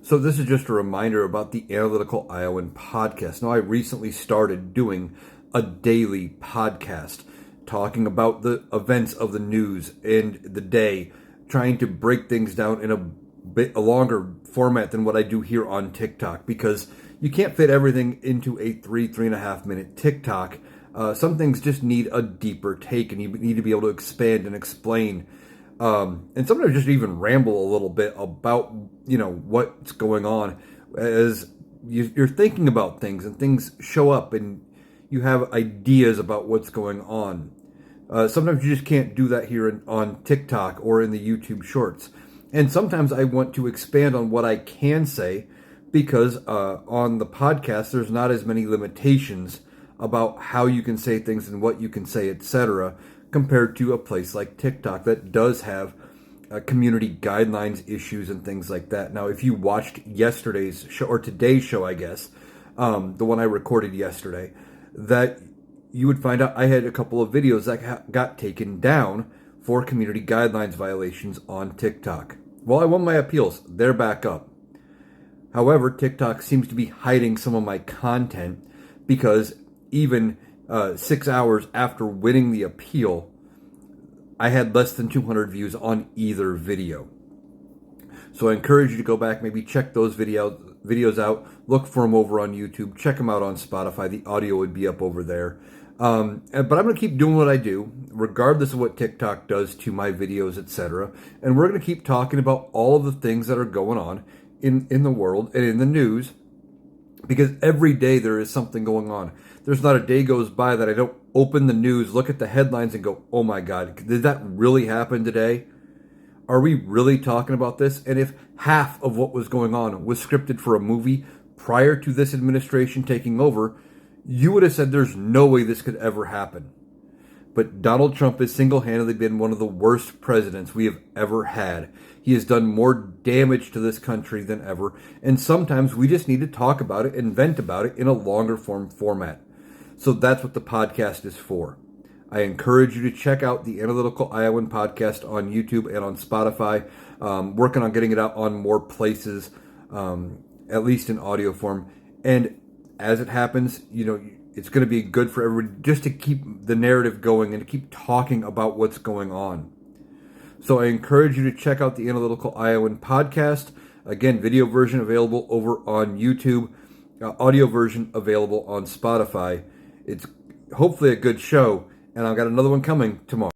So this is just a reminder about the Analytical Iowan podcast. Now, I recently started doing a daily podcast talking about the events of the news and the day, trying to break things down in a longer format than what I do here on TikTok, because you can't fit everything into a 3.5 minute TikTok. Some things just need a deeper take, and you need to be able to expand and explain, and sometimes just even ramble a little bit about what's going on as you're thinking about things, and things show up, and you have ideas about what's going on. Sometimes you just can't do that here on TikTok or in the YouTube Shorts. And sometimes I want to expand on what I can say, because on the podcast there's not as many limitations about how you can say things and what you can say, etc., compared to a place like TikTok that does have community guidelines issues and things like that. Now, if you watched yesterday's show, or today's show, I guess, the one I recorded yesterday, that you would find out I had a couple of videos that got taken down for community guidelines violations on TikTok. Well, I won my appeals. They're back up. However, TikTok seems to be hiding some of my content, because even 6 hours after winning the appeal, I had less than 200 views on either video. So I encourage you to go back, maybe check those videos out, look for them over on YouTube, check them out on Spotify. The audio would be up over there. But I'm going to keep doing what I do, regardless of what TikTok does to my videos, etc. And we're going to keep talking about all of the things that are going on in the world and in the news, because every day there is something going on. There's not a day goes by that I don't open the news, look at the headlines, and go, oh my God, did that really happen today? Are we really talking about this? And if half of what was going on was scripted for a movie prior to this administration taking over, you would have said there's no way this could ever happen. But Donald Trump has single-handedly been one of the worst presidents we have ever had. He has done more damage to this country than ever, and sometimes we just need to talk about it and vent about it in a longer form format. So that's what the podcast is for. I encourage you to check out the Analytical Iowan podcast on YouTube and on Spotify. Working on getting it out on more places, at least in audio form. And as it happens, it's going to be good for everybody just to keep the narrative going and to keep talking about what's going on. So I encourage you to check out the Analytical Iowan podcast. Again, video version available over on YouTube, audio version available on Spotify. It's hopefully a good show, and I've got another one coming tomorrow.